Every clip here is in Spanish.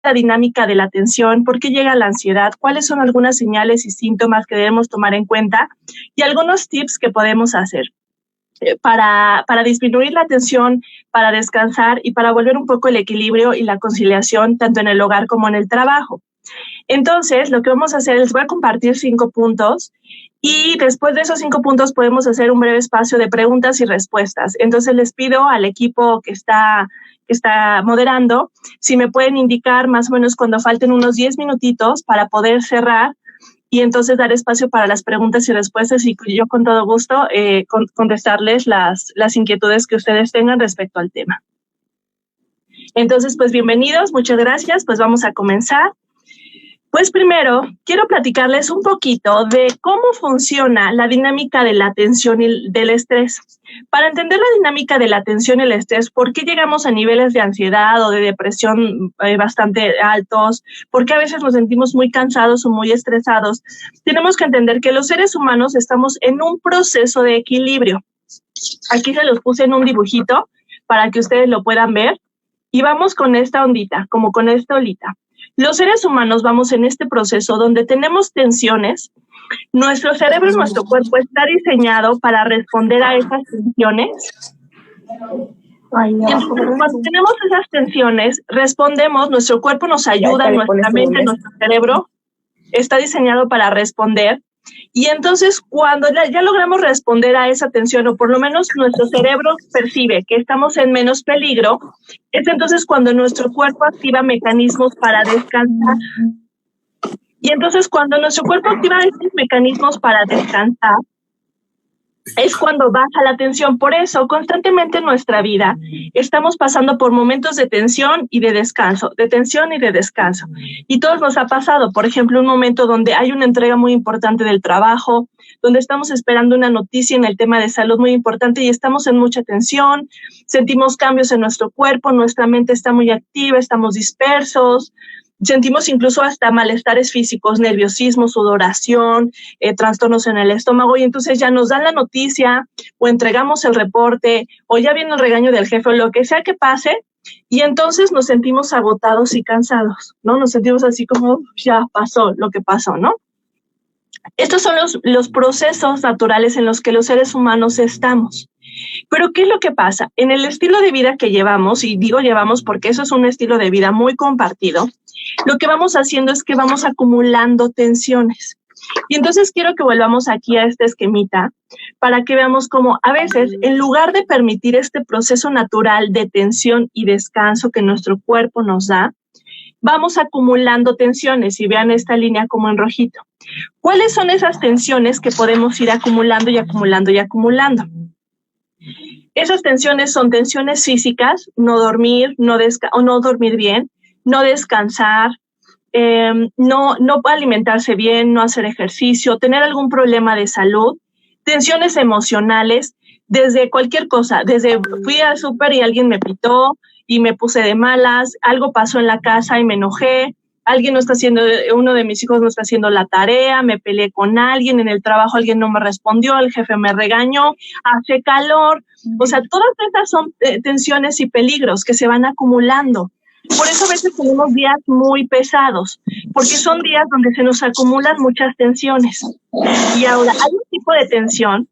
la dinámica de la atención, por qué llega la ansiedad, cuáles son algunas señales y síntomas que debemos tomar en cuenta y algunos tips que podemos hacer para disminuir la tensión, para descansar y para volver un poco el equilibrio y la conciliación tanto en el hogar como en el trabajo. Entonces, lo que vamos a hacer, les voy a compartir 5 puntos y después de esos 5 puntos podemos hacer un breve espacio de preguntas y respuestas. Entonces, les pido al equipo que está moderando si me pueden indicar más o menos cuando falten unos 10 minutitos para poder cerrar y entonces dar espacio para las preguntas y respuestas y yo con todo gusto contestarles las inquietudes que ustedes tengan respecto al tema. Entonces, pues bienvenidos, muchas gracias, pues vamos a comenzar. Pues primero, quiero platicarles un poquito de cómo funciona la dinámica de la atención y del estrés. Para entender la dinámica de la atención y el estrés, ¿por qué llegamos a niveles de ansiedad o de depresión bastante altos? ¿Por qué a veces nos sentimos muy cansados o muy estresados? Tenemos que entender que los seres humanos estamos en un proceso de equilibrio. Aquí se los puse en un dibujito para que ustedes lo puedan ver. Y vamos con esta ondita, como con esta olita. Los seres humanos vamos en este proceso donde tenemos tensiones. Nuestro cerebro y nuestro cuerpo está diseñado para responder a esas tensiones. Y entonces, cuando tenemos esas tensiones, respondemos, nuestro cuerpo nos ayuda, nuestra mente, nuestro cerebro está diseñado para responder. Y entonces, cuando ya logramos responder a esa tensión, o por lo menos nuestro cerebro percibe que estamos en menos peligro, es entonces cuando nuestro cuerpo activa mecanismos para descansar. Y entonces, cuando nuestro cuerpo activa estos mecanismos para descansar, es cuando baja la tensión. Por eso, constantemente en nuestra vida estamos pasando por momentos de tensión y de descanso, de tensión y de descanso. Y todos nos ha pasado, por ejemplo, un momento donde hay una entrega muy importante del trabajo, donde estamos esperando una noticia en el tema de salud muy importante y estamos en mucha tensión, sentimos cambios en nuestro cuerpo, nuestra mente está muy activa, estamos dispersos, sentimos incluso hasta malestares físicos, nerviosismo, sudoración, trastornos en el estómago y entonces ya nos dan la noticia o entregamos el reporte o ya viene el regaño del jefe o lo que sea que pase y entonces nos sentimos agotados y cansados, ¿no? Nos sentimos así como ya pasó lo que pasó, ¿no? Estos son los procesos naturales en los que los seres humanos estamos. Pero ¿qué es lo que pasa? En el estilo de vida que llevamos, y digo llevamos porque eso es un estilo de vida muy compartido, lo que vamos haciendo es que vamos acumulando tensiones. Y entonces quiero que volvamos aquí a este esquemita para que veamos cómo a veces, en lugar de permitir este proceso natural de tensión y descanso que nuestro cuerpo nos da, vamos acumulando tensiones y vean esta línea como en rojito. ¿Cuáles son esas tensiones que podemos ir acumulando y acumulando y acumulando? Esas tensiones son tensiones físicas, no dormir, o no dormir bien, no descansar, no alimentarse bien, no hacer ejercicio, tener algún problema de salud, tensiones emocionales, desde cualquier cosa, desde fui al súper y alguien me pitó y me puse de malas, algo pasó en la casa y me enojé, uno de mis hijos no está haciendo la tarea, me peleé con alguien, en el trabajo alguien no me respondió, el jefe me regañó, hace calor, o sea, todas estas son tensiones y peligros que se van acumulando. Por eso a veces tenemos días muy pesados, porque son días donde se nos acumulan muchas tensiones. Y ahora, hay un tipo de tensión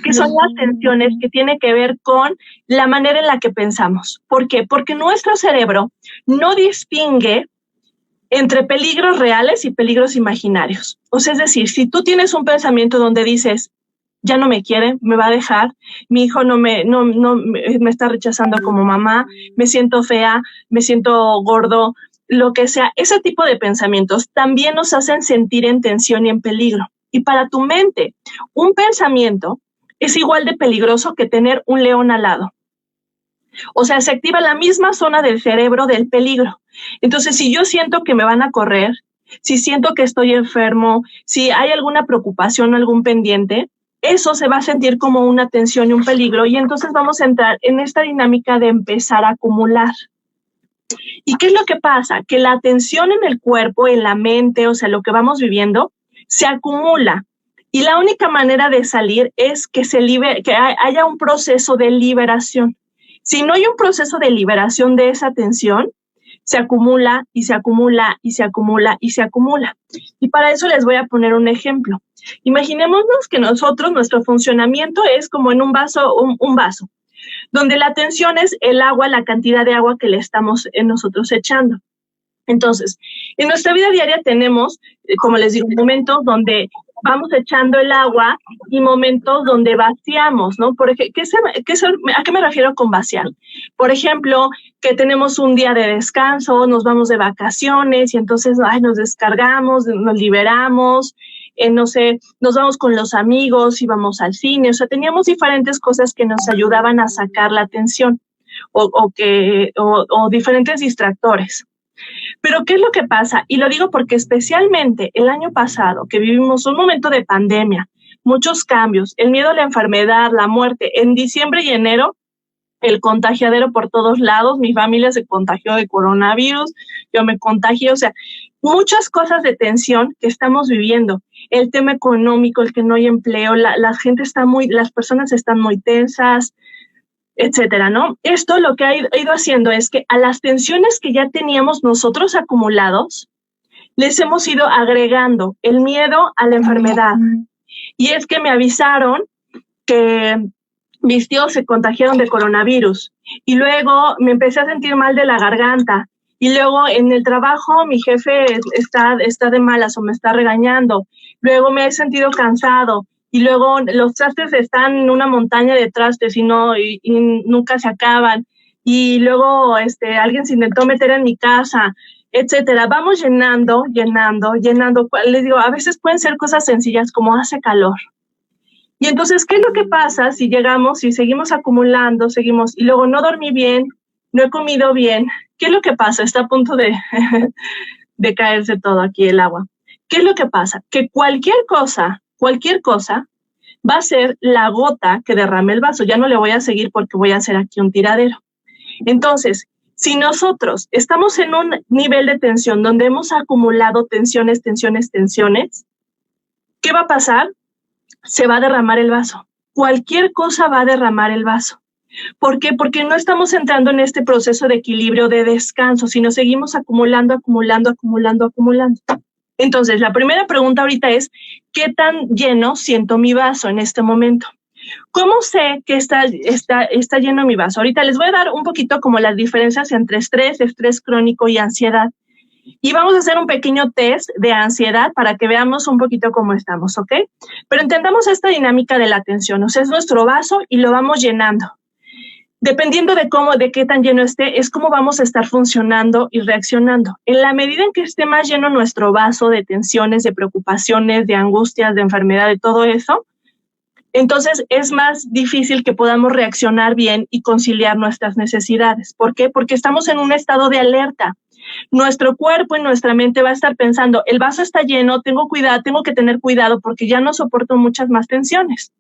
que son las tensiones que tiene que ver con la manera en la que pensamos. ¿Por qué? Porque nuestro cerebro no distingue entre peligros reales y peligros imaginarios. O sea, es decir, si tú tienes un pensamiento donde dices, ya no me quiere, me va a dejar, mi hijo no me está rechazando como mamá, me siento fea, me siento gordo, lo que sea, ese tipo de pensamientos también nos hacen sentir en tensión y en peligro. Y para tu mente, un pensamiento es igual de peligroso que tener un león al lado. O sea, se activa la misma zona del cerebro del peligro. Entonces, si yo siento que me van a correr, si siento que estoy enfermo, si hay alguna preocupación o algún pendiente, eso se va a sentir como una tensión y un peligro y entonces vamos a entrar en esta dinámica de empezar a acumular. ¿Y qué es lo que pasa? Que la tensión en el cuerpo, en la mente, o sea, lo que vamos viviendo, se acumula. Y la única manera de salir es que haya un proceso de liberación. Si no hay un proceso de liberación de esa tensión, se acumula y se acumula y se acumula y se acumula. Y para eso les voy a poner un ejemplo. Imaginémonos que nuestro funcionamiento es como en un vaso, un vaso, donde la tensión es el agua, la cantidad de agua que le estamos nosotros echando. Entonces, en nuestra vida diaria tenemos, como les digo, momentos donde vamos echando el agua y momentos donde vaciamos, ¿no? ¿A qué me refiero con vaciar? Por ejemplo, que tenemos un día de descanso, nos vamos de vacaciones y entonces nos descargamos, nos liberamos, no sé, nos vamos con los amigos y vamos al cine. O sea, teníamos diferentes cosas que nos ayudaban a sacar la atención o diferentes distractores. Pero ¿qué es lo que pasa? Y lo digo porque especialmente el año pasado, que vivimos un momento de pandemia, muchos cambios, el miedo a la enfermedad, la muerte, en diciembre y enero, el contagiadero por todos lados, mi familia se contagió de coronavirus, yo me contagié, o sea, muchas cosas de tensión que estamos viviendo. El tema económico, el que no hay empleo, las personas están muy tensas, etcétera, ¿no? Esto lo que ha ido haciendo es que a las tensiones que ya teníamos nosotros acumulados, les hemos ido agregando el miedo a la enfermedad. Y es que me avisaron que mis tíos se contagiaron de coronavirus y luego me empecé a sentir mal de la garganta y luego en el trabajo mi jefe está de malas o me está regañando, luego me he sentido cansado. Y luego los trastes están en una montaña de trastes y nunca se acaban. Y luego alguien se intentó meter en mi casa, etcétera. Vamos llenando. Les digo, a veces pueden ser cosas sencillas como hace calor. Y entonces, ¿qué es lo que pasa si llegamos y seguimos acumulando, y luego no dormí bien, no he comido bien? ¿Qué es lo que pasa? Está a punto de caerse todo aquí el agua. ¿Qué es lo que pasa? Que cualquier cosa va a ser la gota que derrame el vaso. Ya no le voy a seguir porque voy a hacer aquí un tiradero. Entonces, si nosotros estamos en un nivel de tensión donde hemos acumulado tensiones, ¿qué va a pasar? Se va a derramar el vaso. Cualquier cosa va a derramar el vaso. ¿Por qué? Porque no estamos entrando en este proceso de equilibrio, de descanso, sino seguimos acumulando. Entonces, la primera pregunta ahorita es, ¿qué tan lleno siento mi vaso en este momento? ¿Cómo sé que está lleno mi vaso? Ahorita les voy a dar un poquito como las diferencias entre estrés crónico y ansiedad. Y vamos a hacer un pequeño test de ansiedad para que veamos un poquito cómo estamos, ¿ok? Pero entendamos esta dinámica de la atención. O sea, es nuestro vaso y lo vamos llenando. Dependiendo de qué tan lleno esté, es cómo vamos a estar funcionando y reaccionando. En la medida en que esté más lleno nuestro vaso de tensiones, de preocupaciones, de angustias, de enfermedad, de todo eso, entonces es más difícil que podamos reaccionar bien y conciliar nuestras necesidades. ¿Por qué? Porque estamos en un estado de alerta. Nuestro cuerpo y nuestra mente va a estar pensando, el vaso está lleno, tengo que tener cuidado porque ya no soporto muchas más tensiones.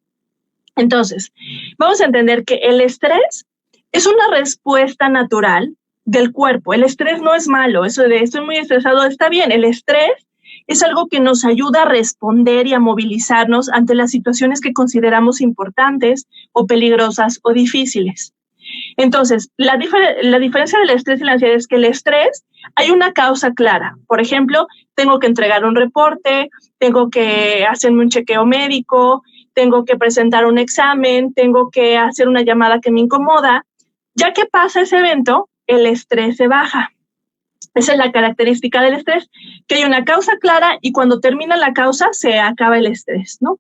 Entonces, vamos a entender que el estrés es una respuesta natural del cuerpo. El estrés no es malo, eso de estoy muy estresado está bien. El estrés es algo que nos ayuda a responder y a movilizarnos ante las situaciones que consideramos importantes o peligrosas o difíciles. Entonces, la diferencia del estrés y la ansiedad es que el estrés hay una causa clara. Por ejemplo, tengo que entregar un reporte, tengo que hacerme un chequeo médico, tengo que presentar un examen, tengo que hacer una llamada que me incomoda. Ya que pasa ese evento, el estrés se baja. Esa es la característica del estrés, que hay una causa clara y cuando termina la causa se acaba el estrés, ¿no?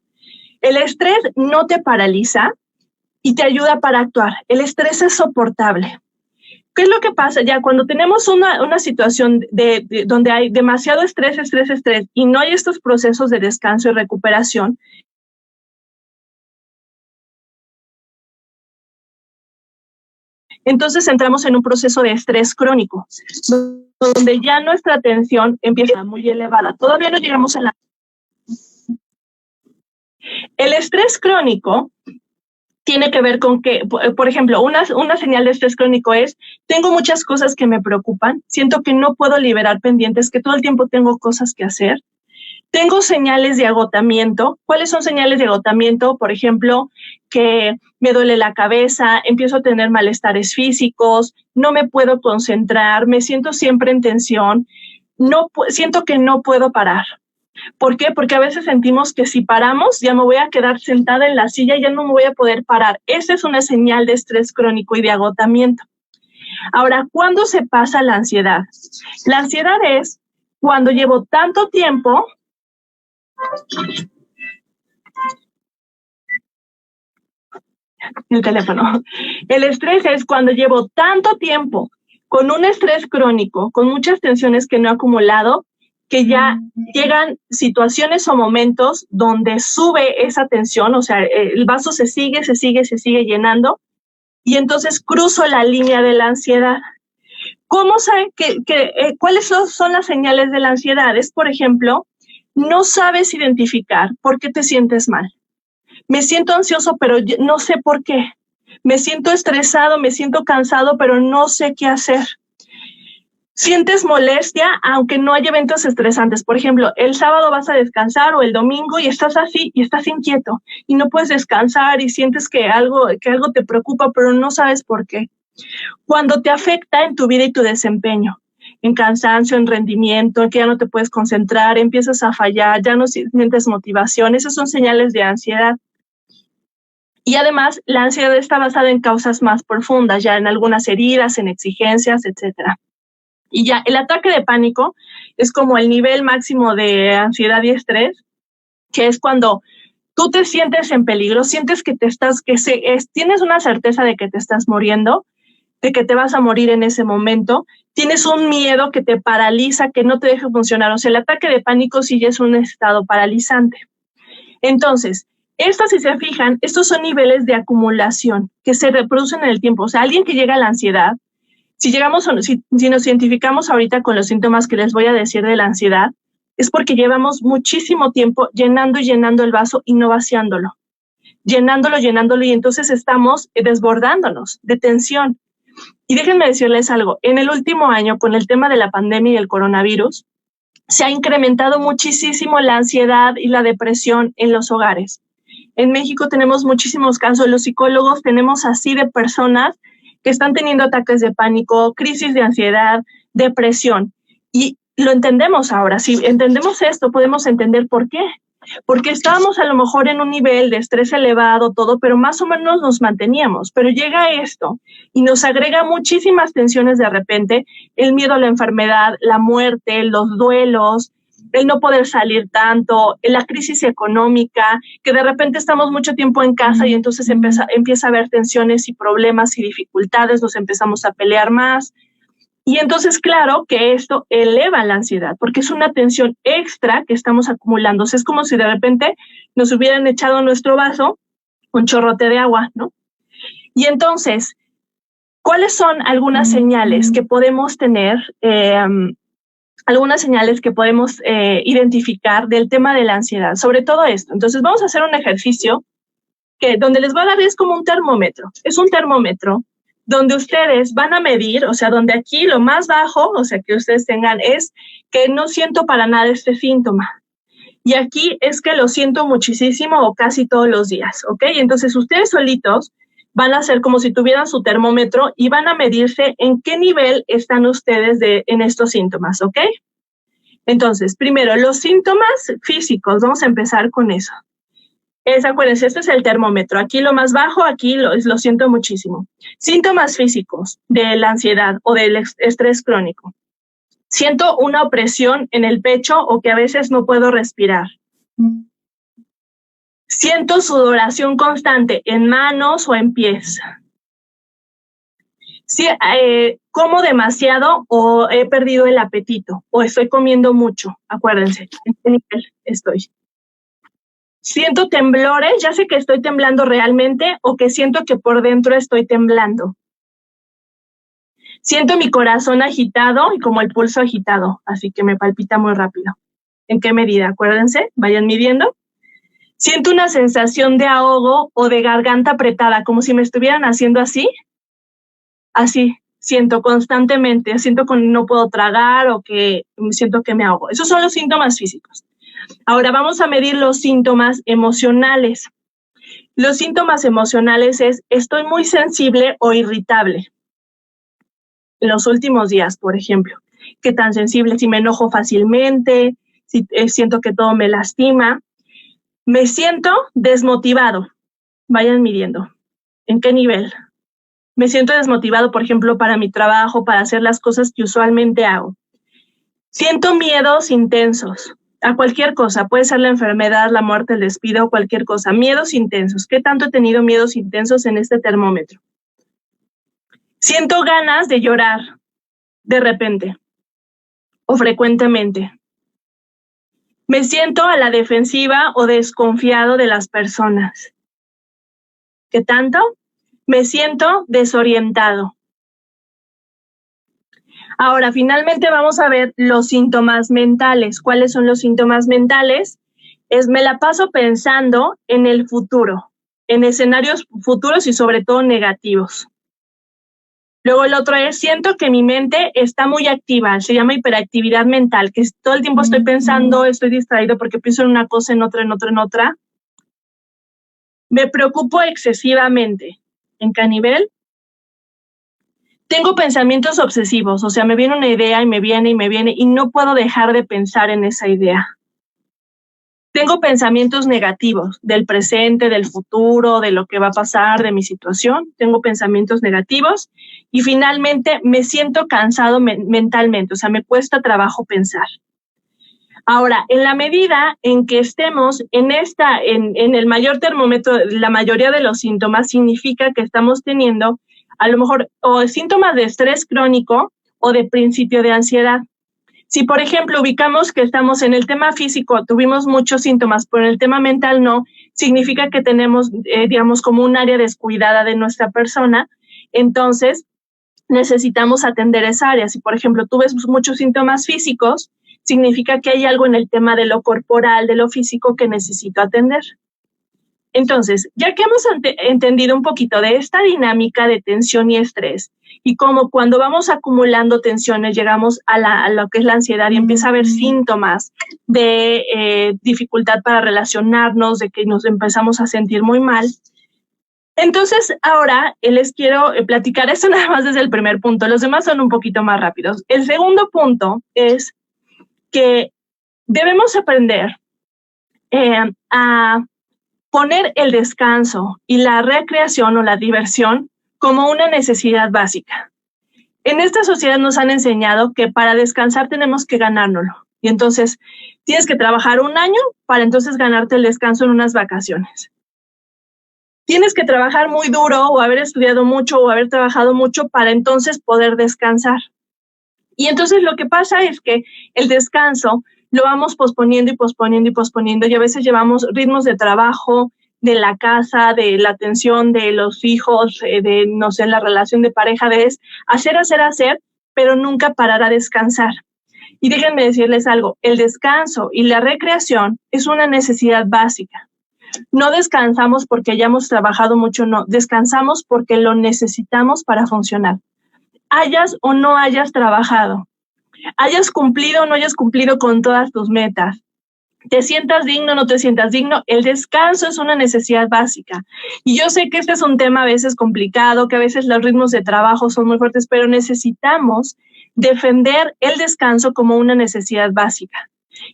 El estrés no te paraliza y te ayuda para actuar. El estrés es soportable. ¿Qué es lo que pasa? Ya cuando tenemos una situación donde hay demasiado estrés y no hay estos procesos de descanso y recuperación, entonces entramos en un proceso de estrés crónico, donde ya nuestra tensión empieza muy elevada. Todavía no llegamos a la... El estrés crónico tiene que ver con que, por ejemplo, una señal de estrés crónico es, tengo muchas cosas que me preocupan, siento que no puedo liberar pendientes, que todo el tiempo tengo cosas que hacer, Tengo señales de agotamiento. ¿Cuáles son señales de agotamiento? Por ejemplo, que me duele la cabeza, empiezo a tener malestares físicos, no me puedo concentrar, me siento siempre en tensión, siento que no puedo parar. ¿Por qué? Porque a veces sentimos que si paramos ya me voy a quedar sentada en la silla y ya no me voy a poder parar. Esa es una señal de estrés crónico y de agotamiento. Ahora, ¿cuándo se pasa la ansiedad? La ansiedad es cuando llevo tanto tiempo el teléfono. El estrés es cuando llevo tanto tiempo con un estrés crónico, con muchas tensiones que no he acumulado, que ya llegan situaciones o momentos donde sube esa tensión, o sea, el vaso se sigue llenando, y entonces cruzo la línea de la ansiedad. ¿Cómo saben cuáles son las señales de la ansiedad? Es, por ejemplo, no sabes identificar por qué te sientes mal. Me siento ansioso, pero no sé por qué. Me siento estresado, me siento cansado, pero no sé qué hacer. Sientes molestia, aunque no hay eventos estresantes. Por ejemplo, el sábado vas a descansar o el domingo y estás así y estás inquieto y no puedes descansar y sientes que algo te preocupa, pero no sabes por qué. Cuando te afecta en tu vida y tu desempeño, en cansancio, en rendimiento, que ya no te puedes concentrar, empiezas a fallar, ya no sientes motivación, esas son señales de ansiedad. Y además, la ansiedad está basada en causas más profundas, ya en algunas heridas, en exigencias, etcétera. Y ya el ataque de pánico es como el nivel máximo de ansiedad y estrés, que es cuando tú te sientes en peligro, sientes que tienes una certeza de que te estás muriendo, de que te vas a morir en ese momento, tienes un miedo que te paraliza, que no te deja funcionar. O sea, el ataque de pánico sí ya es un estado paralizante. Entonces, si se fijan, estos son niveles de acumulación que se reproducen en el tiempo. O sea, alguien que llega a la ansiedad, si nos identificamos ahorita con los síntomas que les voy a decir de la ansiedad, es porque llevamos muchísimo tiempo llenando y llenando el vaso y no vaciándolo. Llenándolo, y entonces estamos desbordándonos de tensión. Y déjenme decirles algo, en el último año, con el tema de la pandemia y el coronavirus, se ha incrementado muchísimo la ansiedad y la depresión en los hogares. En México tenemos muchísimos casos, los psicólogos tenemos así de personas que están teniendo ataques de pánico, crisis de ansiedad, depresión. Y lo entendemos ahora. Si entendemos esto, podemos entender por qué. Porque estábamos a lo mejor en un nivel de estrés elevado, todo, pero más o menos nos manteníamos. Pero llega esto y nos agrega muchísimas tensiones de repente, el miedo a la enfermedad, la muerte, los duelos, el no poder salir tanto, la crisis económica, que de repente estamos mucho tiempo en casa y entonces empieza a haber tensiones y problemas y dificultades, nos empezamos a pelear más. Y entonces, claro que esto eleva la ansiedad, porque es una tensión extra que estamos acumulando. O sea, es como si de repente nos hubieran echado en nuestro vaso un chorrote de agua, ¿no? Y entonces, ¿cuáles son algunas señales que podemos tener, identificar del tema de la ansiedad? Sobre todo esto. Entonces, vamos a hacer un ejercicio donde les voy a dar, es como un termómetro. Es un termómetro donde ustedes van a medir, o sea, donde aquí lo más bajo, o sea, que ustedes tengan es que no siento para nada este síntoma. Y aquí es que lo siento muchísimo o casi todos los días, ¿ok? Entonces, ustedes solitos van a hacer como si tuvieran su termómetro y van a medirse en qué nivel están ustedes en estos síntomas, ¿ok? Entonces, primero, los síntomas físicos, vamos a empezar con eso. Acuérdense, este es el termómetro. Aquí lo más bajo, aquí lo siento muchísimo. Síntomas físicos de la ansiedad o del estrés crónico. Siento una opresión en el pecho o que a veces no puedo respirar. Siento sudoración constante en manos o en pies. Como demasiado o he perdido el apetito o estoy comiendo mucho. Acuérdense, en qué nivel estoy. Siento temblores, ya sé que estoy temblando realmente o que siento que por dentro estoy temblando. Siento mi corazón agitado y como el pulso agitado, así que me palpita muy rápido. ¿En qué medida? Acuérdense, vayan midiendo. Siento una sensación de ahogo o de garganta apretada, como si me estuvieran haciendo así. Así, siento constantemente, siento que no puedo tragar o que siento que me ahogo. Esos son los síntomas físicos. Ahora vamos a medir los síntomas emocionales. Los síntomas emocionales es estoy muy sensible o irritable. En los últimos días, por ejemplo. ¿Qué tan sensible? Si me enojo fácilmente, si siento que todo me lastima. Me siento desmotivado. Vayan midiendo. ¿En qué nivel? Me siento desmotivado, por ejemplo, para mi trabajo, para hacer las cosas que usualmente hago. Siento miedos intensos a cualquier cosa. Puede ser la enfermedad, la muerte, el despido, cualquier cosa. Miedos intensos. ¿Qué tanto he tenido miedos intensos en este termómetro? Siento ganas de llorar de repente o frecuentemente. Me siento a la defensiva o desconfiado de las personas. ¿Qué tanto? Me siento desorientado. Ahora, finalmente vamos a ver los síntomas mentales. ¿Cuáles son los síntomas mentales? Me la paso pensando en el futuro, en escenarios futuros y sobre todo negativos. Luego el otro es, siento que mi mente está muy activa, se llama hiperactividad mental, que todo el tiempo estoy pensando, estoy distraído porque pienso en una cosa, en otra, en otra, en otra. Me preocupo excesivamente. ¿En qué nivel? Tengo pensamientos obsesivos, o sea, me viene una idea y me viene y no puedo dejar de pensar en esa idea. Tengo pensamientos negativos del presente, del futuro, de lo que va a pasar, de mi situación. Tengo pensamientos negativos y finalmente me siento cansado mentalmente, o sea, me cuesta trabajo pensar. Ahora, en la medida en que estemos en el mayor termómetro, la mayoría de los síntomas significa que estamos teniendo a lo mejor o síntomas de estrés crónico o de principio de ansiedad. Si, por ejemplo, ubicamos que estamos en el tema físico, tuvimos muchos síntomas, pero en el tema mental no, significa que tenemos, digamos, como un área descuidada de nuestra persona, entonces necesitamos atender esa área. Si, por ejemplo, tú ves muchos síntomas físicos, significa que hay algo en el tema de lo corporal, de lo físico que necesito atender. Entonces, ya que hemos entendido un poquito de esta dinámica de tensión y estrés y cómo cuando vamos acumulando tensiones llegamos a lo que es la ansiedad y empieza a haber síntomas de dificultad para relacionarnos, de que nos empezamos a sentir muy mal. Entonces, ahora les quiero platicar esto nada más desde el primer punto. Los demás son un poquito más rápidos. El segundo punto es que debemos aprender a poner el descanso y la recreación o la diversión como una necesidad básica. En esta sociedad nos han enseñado que para descansar tenemos que ganárnoslo. Y entonces tienes que trabajar un año para entonces ganarte el descanso en unas vacaciones. Tienes que trabajar muy duro o haber estudiado mucho o haber trabajado mucho para entonces poder descansar. Y entonces lo que pasa es que el descanso lo vamos posponiendo y posponiendo y posponiendo y a veces llevamos ritmos de trabajo, de la casa, de la atención de los hijos, de, no sé, la relación de pareja, de hacer, pero nunca parar a descansar. Y déjenme decirles algo, el descanso y la recreación es una necesidad básica. No descansamos porque hayamos trabajado mucho, no, descansamos porque lo necesitamos para funcionar. Hayas o no hayas trabajado, hayas cumplido o no hayas cumplido con todas tus metas, te sientas digno o no te sientas digno, el descanso es una necesidad básica. Y yo sé que este es un tema a veces complicado, que a veces los ritmos de trabajo son muy fuertes, pero necesitamos defender el descanso como una necesidad básica.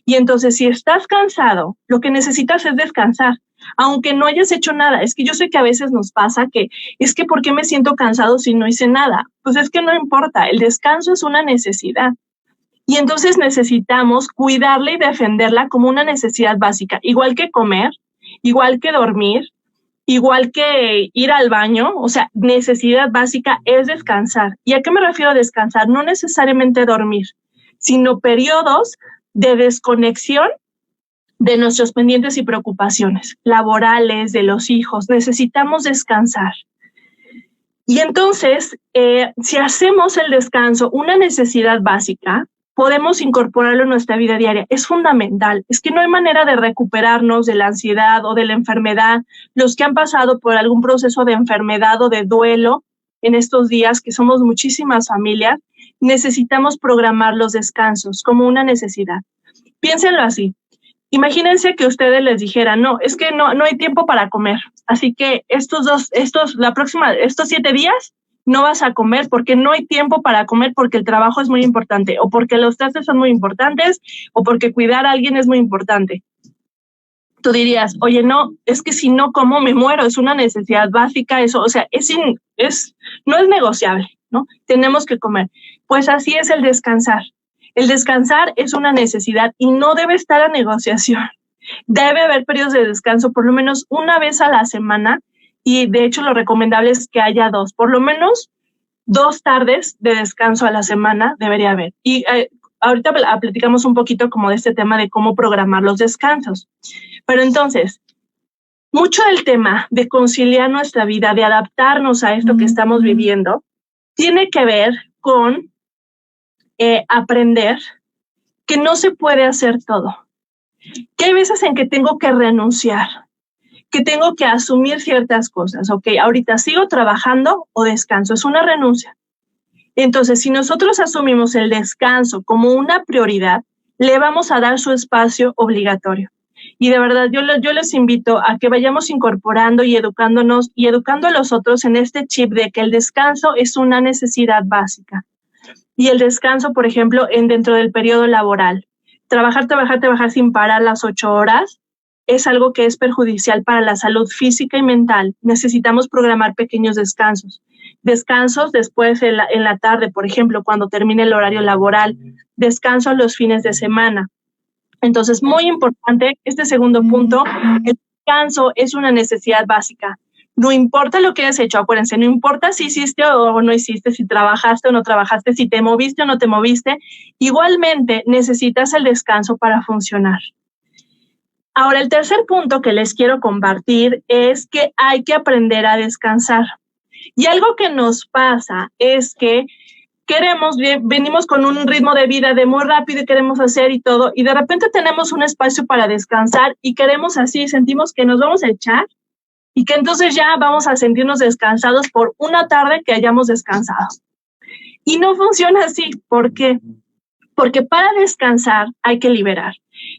Y entonces, si estás cansado, lo que necesitas es descansar, aunque no hayas hecho nada. Es que yo sé que a veces nos pasa que, es que ¿por qué me siento cansado si no hice nada? Pues es que no importa, el descanso es una necesidad. Y entonces necesitamos cuidarla y defenderla como una necesidad básica, igual que comer, igual que dormir, igual que ir al baño. O sea, necesidad básica es descansar. ¿Y a qué me refiero a descansar? No necesariamente dormir, sino periodos de desconexión de nuestros pendientes y preocupaciones laborales, de los hijos. Necesitamos descansar. Y entonces, si hacemos el descanso una necesidad básica, podemos incorporarlo en nuestra vida diaria. Es fundamental. Es que no hay manera de recuperarnos de la ansiedad o de la enfermedad. Los que han pasado por algún proceso de enfermedad o de duelo en estos días, que somos muchísimas familias, necesitamos programar los descansos como una necesidad. Piénsenlo así. Imagínense que ustedes les dijeran, no, es que no hay tiempo para comer. Así que estos 7 días no vas a comer porque no hay tiempo para comer, porque el trabajo es muy importante, o porque los trastes son muy importantes, o porque cuidar a alguien es muy importante. Tú dirías, oye, no, es que si no como me muero, es una necesidad básica, eso, o sea, no es negociable, ¿no? Tenemos que comer. Pues así es el descansar. El descansar es una necesidad y no debe estar a negociación. Debe haber periodos de descanso por lo menos una vez a la semana, y de hecho lo recomendable es que haya 2, por lo menos 2 tardes de descanso a la semana debería haber. Y ahorita platicamos un poquito como de este tema de cómo programar los descansos. Pero entonces, mucho del tema de conciliar nuestra vida, de adaptarnos a esto que estamos viviendo, tiene que ver con aprender que no se puede hacer todo. Que hay veces en que tengo que renunciar, que tengo que asumir ciertas cosas. Ok, ahorita sigo trabajando o descanso, es una renuncia. Entonces, si nosotros asumimos el descanso como una prioridad, le vamos a dar su espacio obligatorio. Y de verdad, yo les invito a que vayamos incorporando y educándonos y educando a los otros en este chip de que el descanso es una necesidad básica. Y el descanso, por ejemplo, dentro del periodo laboral. Trabajar sin parar las 8 horas es algo que es perjudicial para la salud física y mental. Necesitamos programar pequeños descansos. Descansos después en la tarde, por ejemplo, cuando termine el horario laboral. Descanso los fines de semana. Entonces, muy importante, este segundo punto, el descanso es una necesidad básica. No importa lo que hayas hecho, acuérdense, no importa si hiciste o no hiciste, si trabajaste o no trabajaste, si te moviste o no te moviste, igualmente necesitas el descanso para funcionar. Ahora, el tercer punto que les quiero compartir es que hay que aprender a descansar. Y algo que nos pasa es que venimos con un ritmo de vida de muy rápido y queremos hacer y todo, y de repente tenemos un espacio para descansar y queremos así, sentimos que nos vamos a echar y que entonces ya vamos a sentirnos descansados por una tarde que hayamos descansado. Y no funciona así. ¿Por qué? Porque para descansar hay que liberar.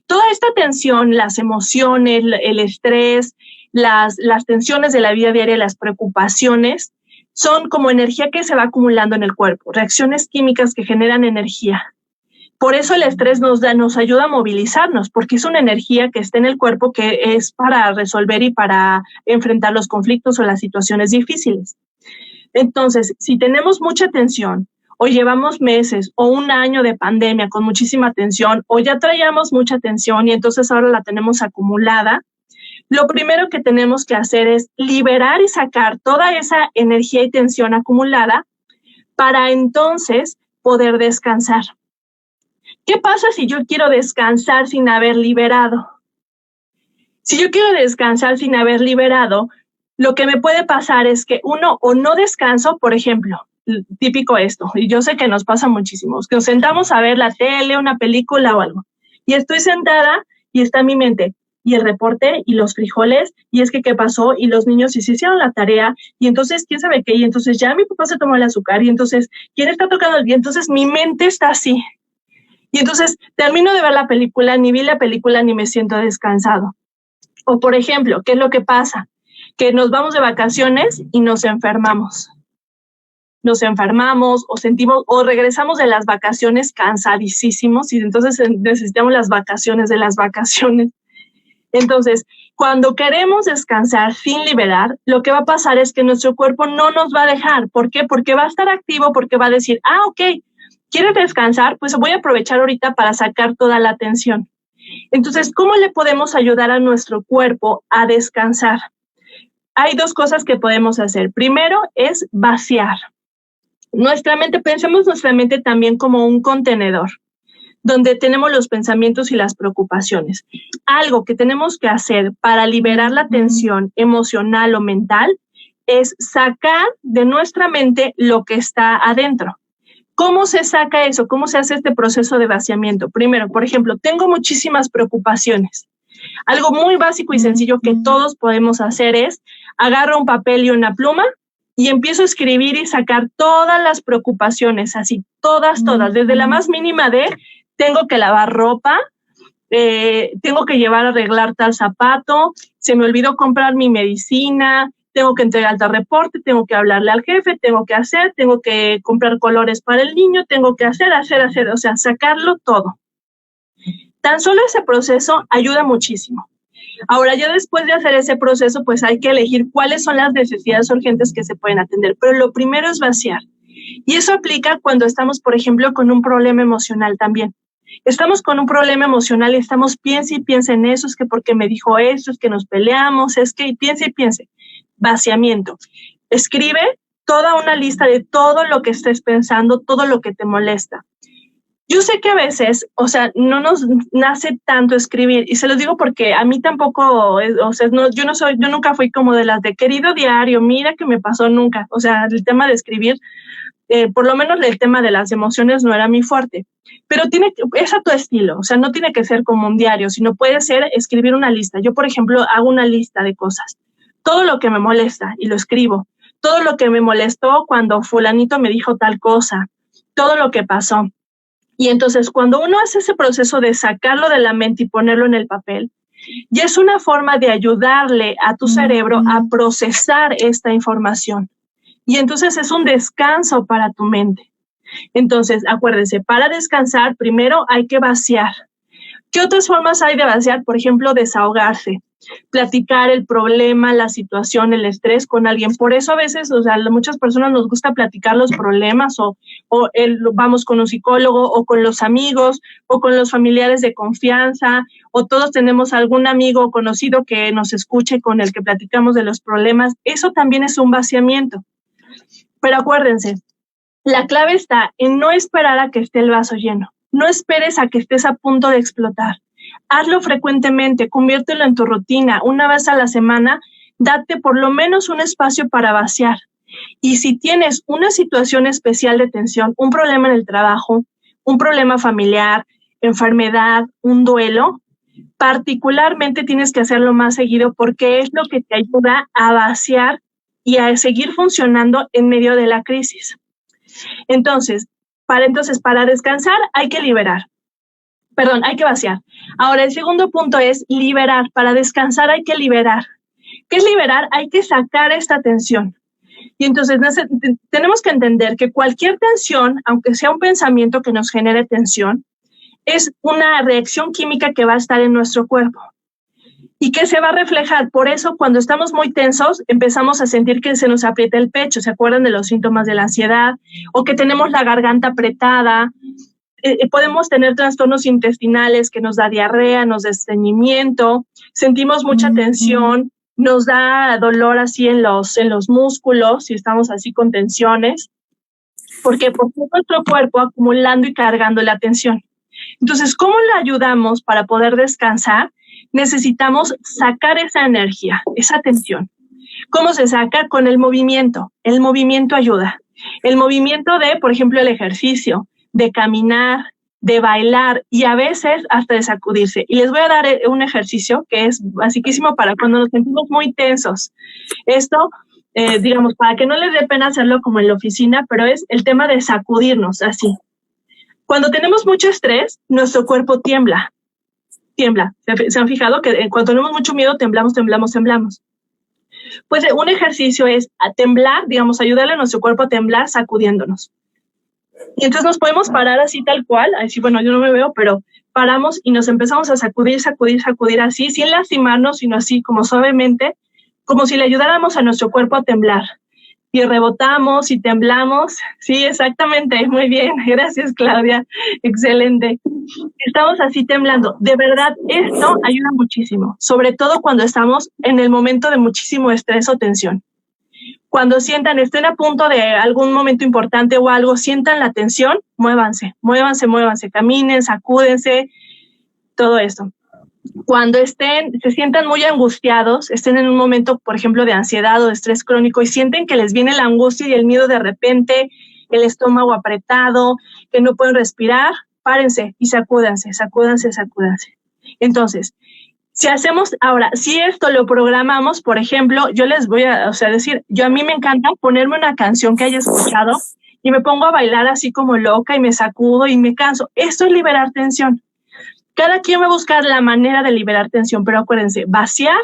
Toda esta tensión, las emociones, el estrés, las tensiones de la vida diaria, las preocupaciones, son como energía que se va acumulando en el cuerpo, reacciones químicas que generan energía. Por eso el estrés nos ayuda a movilizarnos, porque es una energía que está en el cuerpo que es para resolver y para enfrentar los conflictos o las situaciones difíciles. Entonces, si tenemos mucha tensión, o llevamos meses o un año de pandemia con muchísima tensión, o ya traíamos mucha tensión y entonces ahora la tenemos acumulada, lo primero que tenemos que hacer es liberar y sacar toda esa energía y tensión acumulada para entonces poder descansar. ¿Qué pasa si yo quiero descansar sin haber liberado? Si yo quiero descansar sin haber liberado, lo que me puede pasar es que uno, o no descanso, por ejemplo, típico esto, y yo sé que nos pasa muchísimo, que nos sentamos a ver la tele, una película o algo, y estoy sentada y está en mi mente, y el reporte, y los frijoles, y es que qué pasó, y los niños sí se hicieron la tarea, y entonces quién sabe qué, y entonces ya mi papá se tomó el azúcar, y entonces quién está tocando el día, entonces mi mente está así. Y entonces termino de ver la película, ni vi la película, ni me siento descansado. O por ejemplo, ¿qué es lo que pasa? Que nos vamos de vacaciones y nos enfermamos. Nos enfermamos o regresamos de las vacaciones cansadísimos y entonces necesitamos las vacaciones de las vacaciones. Entonces, cuando queremos descansar sin liberar, lo que va a pasar es que nuestro cuerpo no nos va a dejar. ¿Por qué? Porque va a estar activo, porque va a decir, ok, ¿quieres descansar? Pues voy a aprovechar ahorita para sacar toda la tensión. Entonces, ¿cómo le podemos ayudar a nuestro cuerpo a descansar? Hay 2 cosas que podemos hacer. Primero es vaciar. Pensemos nuestra mente también como un contenedor, donde tenemos los pensamientos y las preocupaciones. Algo que tenemos que hacer para liberar la tensión emocional o mental es sacar de nuestra mente lo que está adentro. ¿Cómo se saca eso? ¿Cómo se hace este proceso de vaciamiento? Primero, por ejemplo, tengo muchísimas preocupaciones. Algo muy básico y sencillo que todos podemos hacer es agarro un papel y una pluma y empiezo a escribir y sacar todas las preocupaciones, así, todas, desde la más mínima de tengo que lavar ropa, tengo que llevar a arreglar tal zapato, se me olvidó comprar mi medicina, tengo que entregar el reporte, tengo que hablarle al jefe, tengo que comprar colores para el niño, tengo que hacer, o sea, sacarlo todo. Tan solo ese proceso ayuda muchísimo. Ahora, ya después de hacer ese proceso, pues hay que elegir cuáles son las necesidades urgentes que se pueden atender. Pero lo primero es vaciar. Y eso aplica cuando estamos, por ejemplo, con un problema emocional también. Estamos con un problema emocional y estamos piense y piense en eso, es que porque me dijo esto, es que nos peleamos, es que y piense. Vaciamiento. Escribe toda una lista de todo lo que estés pensando, todo lo que te molesta. Yo sé que a veces, o sea, no nos nace tanto escribir, y se los digo porque a mí tampoco, o sea, yo nunca fui como de las de querido diario, mira que me pasó nunca. O sea, el tema de escribir, por lo menos el tema de las emociones no era mi fuerte, pero es a tu estilo, o sea, no tiene que ser como un diario, sino puede ser escribir una lista. Yo, por ejemplo, hago una lista de cosas, todo lo que me molesta y lo escribo, todo lo que me molestó cuando fulanito me dijo tal cosa, todo lo que pasó. Y entonces cuando uno hace ese proceso de sacarlo de la mente y ponerlo en el papel, ya es una forma de ayudarle a tu cerebro a procesar esta información. Y entonces es un descanso para tu mente. Entonces, acuérdense, para descansar, primero hay que vaciar. ¿Qué otras formas hay de vaciar? Por ejemplo, desahogarse, platicar el problema, la situación, el estrés con alguien. Por eso a veces, o sea, a muchas personas nos gusta platicar los problemas vamos con un psicólogo o con los amigos o con los familiares de confianza, o todos tenemos algún amigo o conocido que nos escuche con el que platicamos de los problemas. Eso también es un vaciamiento. Pero acuérdense, la clave está en no esperar a que esté el vaso lleno. No esperes a que estés a punto de explotar. Hazlo frecuentemente, conviértelo en tu rutina. Una vez a la semana, date por lo menos un espacio para vaciar. Y si tienes una situación especial de tensión, un problema en el trabajo, un problema familiar, enfermedad, un duelo, particularmente tienes que hacerlo más seguido porque es lo que te ayuda a vaciar y a seguir funcionando en medio de la crisis. Entonces, para descansar hay que hay que vaciar. Ahora, el segundo punto es liberar. Para descansar hay que liberar. ¿Qué es liberar? Hay que sacar esta tensión. Y entonces tenemos que entender que cualquier tensión, aunque sea un pensamiento que nos genere tensión, es una reacción química que va a estar en nuestro cuerpo y que se va a reflejar. Por eso, cuando estamos muy tensos, empezamos a sentir que se nos aprieta el pecho. ¿Se acuerdan de los síntomas de la ansiedad? O que tenemos la garganta apretada. Podemos tener trastornos intestinales que nos da diarrea, nos da estreñimiento, sentimos mucha tensión, nos da dolor así en los músculos si estamos así con tensiones, porque nuestro cuerpo acumulando y cargando la tensión. Entonces, ¿cómo le ayudamos para poder descansar? Necesitamos sacar esa energía, esa tensión. ¿Cómo se saca? Con el movimiento. El movimiento ayuda. El movimiento de, por ejemplo, el ejercicio, de caminar, de bailar y a veces hasta de sacudirse. Y les voy a dar un ejercicio que es basiquísimo para cuando nos sentimos muy tensos. Esto, digamos, para que no les dé pena hacerlo como en la oficina, pero es el tema de sacudirnos así. Cuando tenemos mucho estrés, nuestro cuerpo tiembla. ¿Se han fijado que cuando tenemos mucho miedo temblamos? Pues un ejercicio es a temblar, digamos, ayudarle a nuestro cuerpo a temblar sacudiéndonos. Y entonces nos podemos parar así tal cual, así, bueno, yo no me veo, pero paramos y nos empezamos a sacudir así, sin lastimarnos, sino así como suavemente, como si le ayudáramos a nuestro cuerpo a temblar. Y rebotamos y temblamos. Sí, exactamente, muy bien, gracias Claudia, excelente. Estamos así temblando. De verdad, esto ayuda muchísimo, sobre todo cuando estamos en el momento de muchísimo estrés o tensión. Cuando estén a punto de algún momento importante o algo, sientan la tensión, muévanse, caminen, sacúdense, todo esto. Cuando se sientan muy angustiados, estén en un momento, por ejemplo, de ansiedad o de estrés crónico y sienten que les viene la angustia y el miedo de repente, el estómago apretado, que no pueden respirar, párense y sacúdanse. Entonces, si esto lo programamos, por ejemplo, yo les voy a decir, a mí me encanta ponerme una canción que haya escuchado y me pongo a bailar así como loca y me sacudo y me canso. Esto es liberar tensión. Cada quien va a buscar la manera de liberar tensión, pero acuérdense, vaciar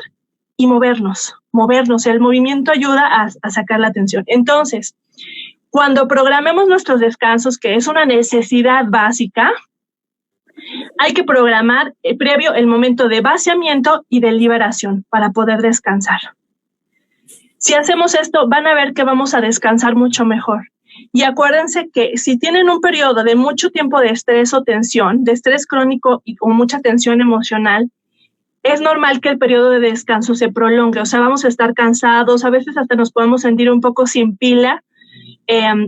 y movernos. El movimiento ayuda a sacar la tensión. Entonces, cuando programemos nuestros descansos, que es una necesidad básica, hay que programar previo el momento de vaciamiento y de liberación para poder descansar. Si hacemos esto, van a ver que vamos a descansar mucho mejor. Y acuérdense que si tienen un periodo de mucho tiempo de estrés o tensión, de estrés crónico y con mucha tensión emocional, es normal que el periodo de descanso se prolongue. O sea, vamos a estar cansados, a veces hasta nos podemos sentir un poco sin pila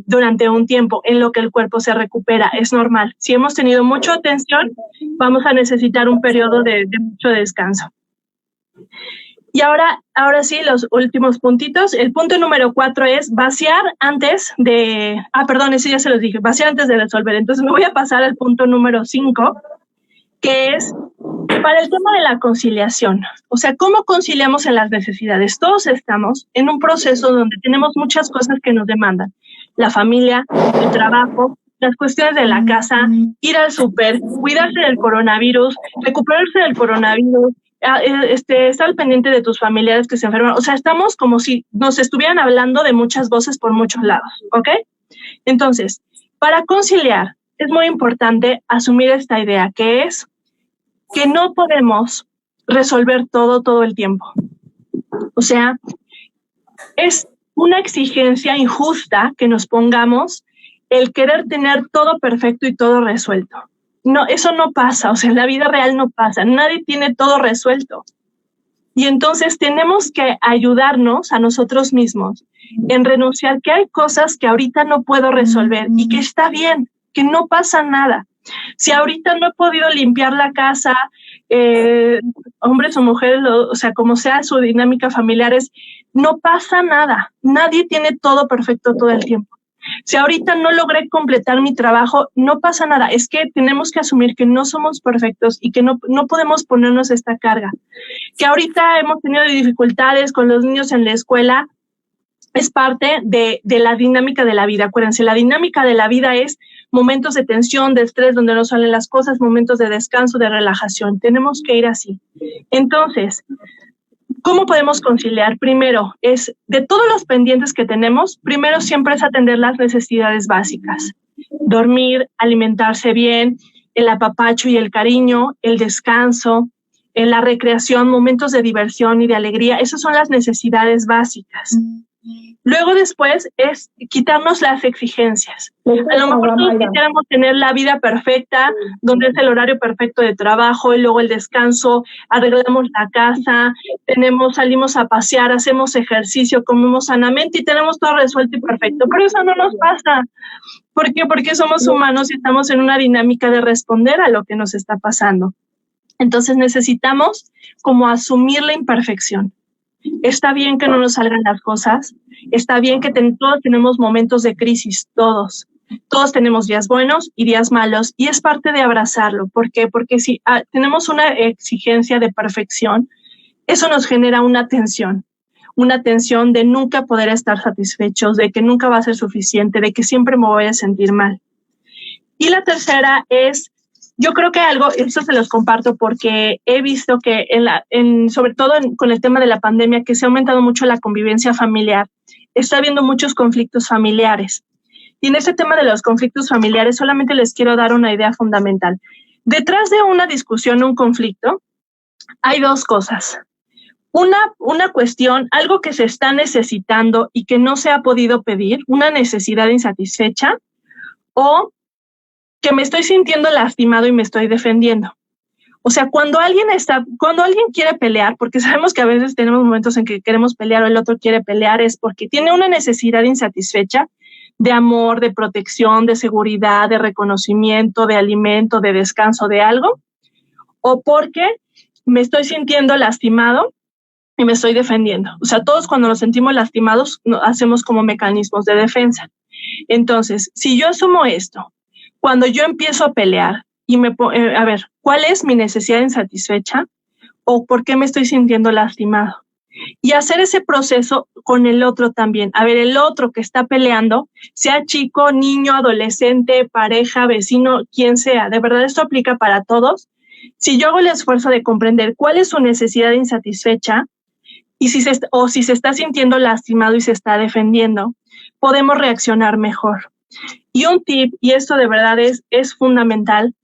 durante un tiempo en lo que el cuerpo se recupera. Es normal. Si hemos tenido mucha tensión, vamos a necesitar un periodo de mucho descanso. Y ahora sí, los últimos puntitos. El punto número 4 es vaciar antes de... perdón, ese ya se los dije. Vaciar antes de resolver. Entonces me voy a pasar al punto número 5, que es para el tema de la conciliación. O sea, ¿cómo conciliamos en las necesidades? Todos estamos en un proceso donde tenemos muchas cosas que nos demandan. La familia, el trabajo, las cuestiones de la casa, ir al súper, cuidarse del coronavirus, recuperarse del coronavirus, estar al pendiente de tus familiares que se enferman. O sea, estamos como si nos estuvieran hablando de muchas voces por muchos lados, ¿ok? Entonces, para conciliar, es muy importante asumir esta idea, que es que no podemos resolver todo el tiempo. O sea, es una exigencia injusta que nos pongamos el querer tener todo perfecto y todo resuelto. No, eso no pasa, o sea, en la vida real no pasa, nadie tiene todo resuelto. Y entonces tenemos que ayudarnos a nosotros mismos en renunciar que hay cosas que ahorita no puedo resolver y que está bien, que no pasa nada. Si ahorita no he podido limpiar la casa, hombres o mujeres, o sea, como sea su dinámica familiar, no pasa nada. Nadie tiene todo perfecto todo el tiempo. Si ahorita no logré completar mi trabajo, no pasa nada. Es que tenemos que asumir que no somos perfectos y que no podemos ponernos esta carga. Que ahorita hemos tenido dificultades con los niños en la escuela, es parte de la dinámica de la vida. Acuérdense, la dinámica de la vida es momentos de tensión, de estrés, donde no salen las cosas, momentos de descanso, de relajación. Tenemos que ir así. Entonces, ¿cómo podemos conciliar? Primero, es de todos los pendientes que tenemos, primero siempre es atender las necesidades básicas. Dormir, alimentarse bien, el apapacho y el cariño, el descanso, la recreación, momentos de diversión y de alegría. Esas son las necesidades básicas. Luego después es quitarnos las exigencias. A lo mejor todos quisiéramos tener la vida perfecta, donde es el horario perfecto de trabajo y luego el descanso, arreglamos la casa, salimos a pasear, hacemos ejercicio, comemos sanamente y tenemos todo resuelto y perfecto. Pero eso no nos pasa. ¿Por qué? Porque somos humanos y estamos en una dinámica de responder a lo que nos está pasando. Entonces necesitamos como asumir la imperfección. Está bien que no nos salgan las cosas, está bien que todos tenemos momentos de crisis, todos tenemos días buenos y días malos y es parte de abrazarlo. ¿Por qué? Porque si tenemos una exigencia de perfección, eso nos genera una tensión de nunca poder estar satisfechos, de que nunca va a ser suficiente, de que siempre me voy a sentir mal. Y la tercera es, yo creo que esto se los comparto porque he visto que sobre todo con el tema de la pandemia, que se ha aumentado mucho la convivencia familiar, está habiendo muchos conflictos familiares. Y en este tema de los conflictos familiares solamente les quiero dar una idea fundamental. Detrás de una discusión, un conflicto, hay dos cosas. Una cuestión, algo que se está necesitando y que no se ha podido pedir, una necesidad insatisfecha, o que me estoy sintiendo lastimado y me estoy defendiendo. O sea, cuando alguien quiere pelear, porque sabemos que a veces tenemos momentos en que queremos pelear o el otro quiere pelear, es porque tiene una necesidad insatisfecha de amor, de protección, de seguridad, de reconocimiento, de alimento, de descanso, de algo, o porque me estoy sintiendo lastimado y me estoy defendiendo. O sea, todos cuando nos sentimos lastimados hacemos como mecanismos de defensa. Entonces, si yo asumo esto, cuando yo empiezo a pelear y a ver, ¿cuál es mi necesidad insatisfecha? ¿O por qué me estoy sintiendo lastimado? Y hacer ese proceso con el otro también. A ver, el otro que está peleando, sea chico, niño, adolescente, pareja, vecino, quien sea. De verdad, esto aplica para todos. Si yo hago el esfuerzo de comprender cuál es su necesidad insatisfecha y si se está sintiendo lastimado y se está defendiendo, podemos reaccionar mejor. Y un tip, y esto de verdad es fundamental,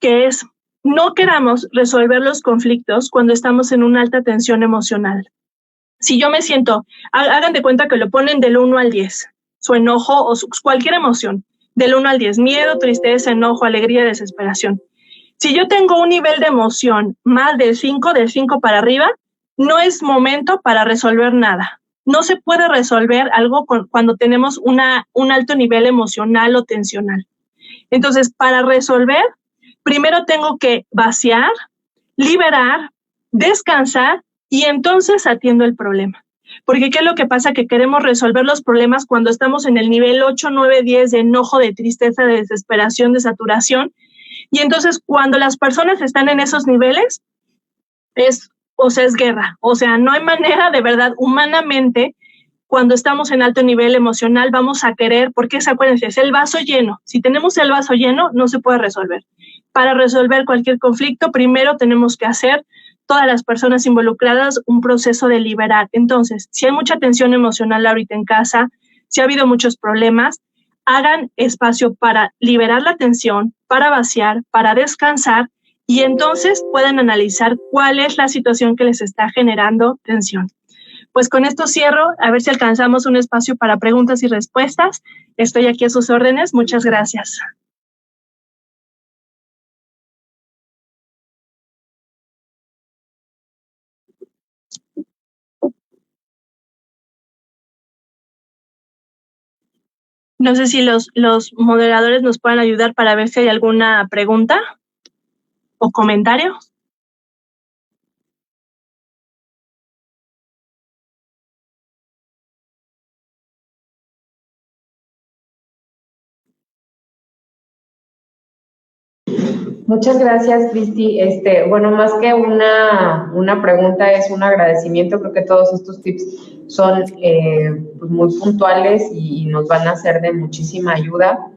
que es no queramos resolver los conflictos cuando estamos en una alta tensión emocional. Si yo me siento, hagan de cuenta que lo ponen del 1 al 10, su enojo o cualquier emoción, del 1 al 10, miedo, tristeza, enojo, alegría, desesperación. Si yo tengo un nivel de emoción más del 5 para arriba, no es momento para resolver nada. No se puede resolver algo cuando tenemos un alto nivel emocional o tensional. Entonces, para resolver, primero tengo que vaciar, liberar, descansar y entonces atiendo el problema. Porque ¿qué es lo que pasa? Que queremos resolver los problemas cuando estamos en el nivel 8, 9, 10 de enojo, de tristeza, de desesperación, de saturación. Y entonces cuando las personas están en esos niveles, es guerra. O sea, no hay manera de verdad, humanamente, cuando estamos en alto nivel emocional, vamos a querer, porque acuérdense, es el vaso lleno. Si tenemos el vaso lleno, no se puede resolver. Para resolver cualquier conflicto, primero tenemos que hacer, todas las personas involucradas, un proceso de liberar. Entonces, si hay mucha tensión emocional ahorita en casa, si ha habido muchos problemas, hagan espacio para liberar la tensión, para vaciar, para descansar, y entonces pueden analizar cuál es la situación que les está generando tensión. Pues con esto cierro, a ver si alcanzamos un espacio para preguntas y respuestas. Estoy aquí a sus órdenes. Muchas gracias. No sé si los moderadores nos pueden ayudar para ver si hay alguna pregunta o comentario. Muchas gracias, Cristi. Bueno, más que una pregunta, es un agradecimiento. Creo que todos estos tips son pues muy puntuales y nos van a ser de muchísima ayuda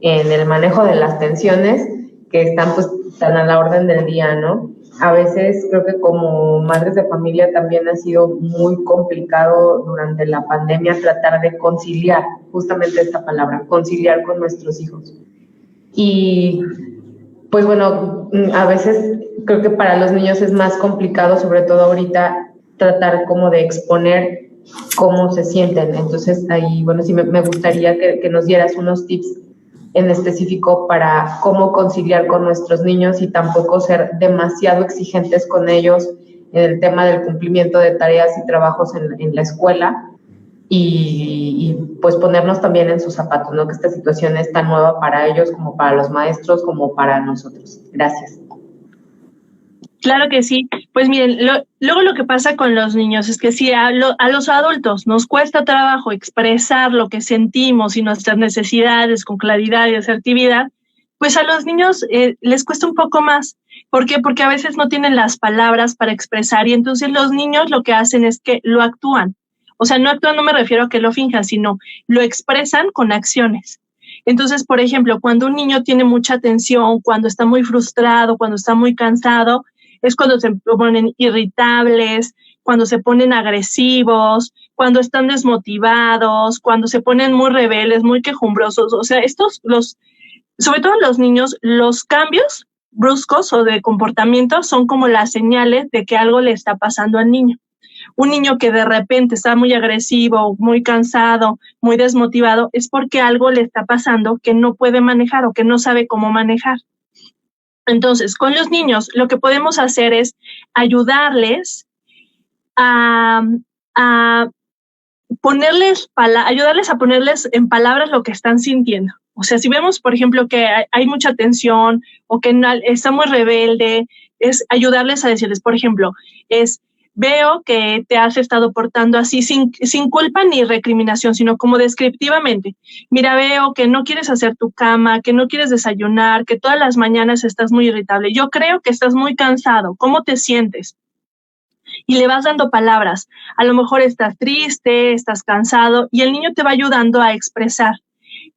en el manejo de las tensiones que están pues tan a la orden del día, ¿no? A veces creo que como madres de familia también ha sido muy complicado durante la pandemia tratar de conciliar, justamente esta palabra, conciliar con nuestros hijos. Y pues bueno, a veces creo que para los niños es más complicado, sobre todo ahorita, tratar como de exponer cómo se sienten. Entonces ahí, bueno, sí me gustaría que nos dieras unos tips en específico para cómo conciliar con nuestros niños y tampoco ser demasiado exigentes con ellos en el tema del cumplimiento de tareas y trabajos en la escuela. Y pues ponernos también en sus zapatos, ¿no? Que esta situación es tan nueva para ellos como para los maestros, como para nosotros. Gracias. Claro que sí. Pues miren, luego lo que pasa con los niños es que si a los adultos nos cuesta trabajo expresar lo que sentimos y nuestras necesidades con claridad y asertividad, pues a los niños les cuesta un poco más. ¿Por qué? Porque a veces no tienen las palabras para expresar y entonces los niños lo que hacen es que lo actúan. O sea, no actúan, no me refiero a que lo finjan, sino lo expresan con acciones. Entonces, por ejemplo, cuando un niño tiene mucha tensión, cuando está muy frustrado, cuando está muy cansado, es cuando se ponen irritables, cuando se ponen agresivos, cuando están desmotivados, cuando se ponen muy rebeldes, muy quejumbrosos. O sea, sobre todo los niños, los cambios bruscos o de comportamiento son como las señales de que algo le está pasando al niño. Un niño que de repente está muy agresivo, muy cansado, muy desmotivado, es porque algo le está pasando que no puede manejar o que no sabe cómo manejar. Entonces, con los niños, lo que podemos hacer es ayudarles a ayudarles a ponerles en palabras lo que están sintiendo. O sea, si vemos, por ejemplo, que hay mucha tensión o que está muy rebelde, es ayudarles a decirles, por ejemplo, veo que te has estado portando así sin culpa ni recriminación, sino como descriptivamente. Mira, veo que no quieres hacer tu cama, que no quieres desayunar, que todas las mañanas estás muy irritable. Yo creo que estás muy cansado. ¿Cómo te sientes? Y le vas dando palabras. A lo mejor estás triste, estás cansado y el niño te va ayudando a expresar.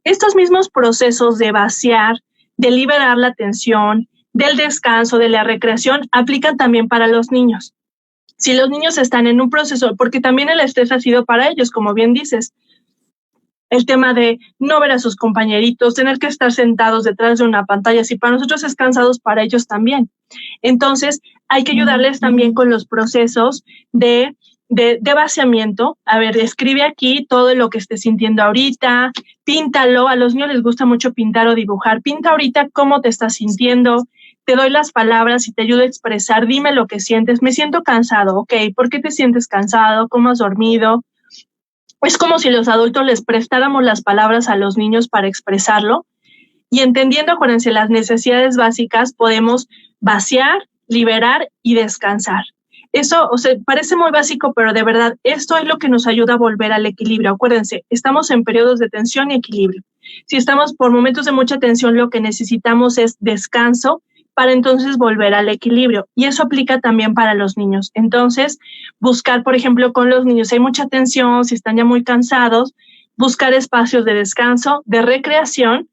Estos mismos procesos de vaciar, de liberar la tensión, del descanso, de la recreación, aplican también para los niños. Si los niños están en un proceso, porque también el estrés ha sido para ellos, como bien dices, el tema de no ver a sus compañeritos, tener que estar sentados detrás de una pantalla, si para nosotros es cansados, para ellos también. Entonces, hay que ayudarles también con los procesos de vaciamiento. A ver, escribe aquí todo lo que estés sintiendo ahorita, píntalo. A los niños les gusta mucho pintar o dibujar. Pinta ahorita cómo te estás sintiendo. Te doy las palabras y te ayudo a expresar. Dime lo que sientes. Me siento cansado. Ok, ¿por qué te sientes cansado? ¿Cómo has dormido? Es como si los adultos les prestáramos las palabras a los niños para expresarlo y entendiendo, acuérdense, las necesidades básicas, podemos vaciar, liberar y descansar. Eso, o sea, parece muy básico, pero de verdad, esto es lo que nos ayuda a volver al equilibrio. Acuérdense, estamos en periodos de tensión y equilibrio. Si estamos por momentos de mucha tensión, lo que necesitamos es descanso para entonces volver al equilibrio. Y eso aplica también para los niños. Entonces, buscar, por ejemplo, con los niños, si hay mucha tensión, si están ya muy cansados, buscar espacios de descanso, de recreación,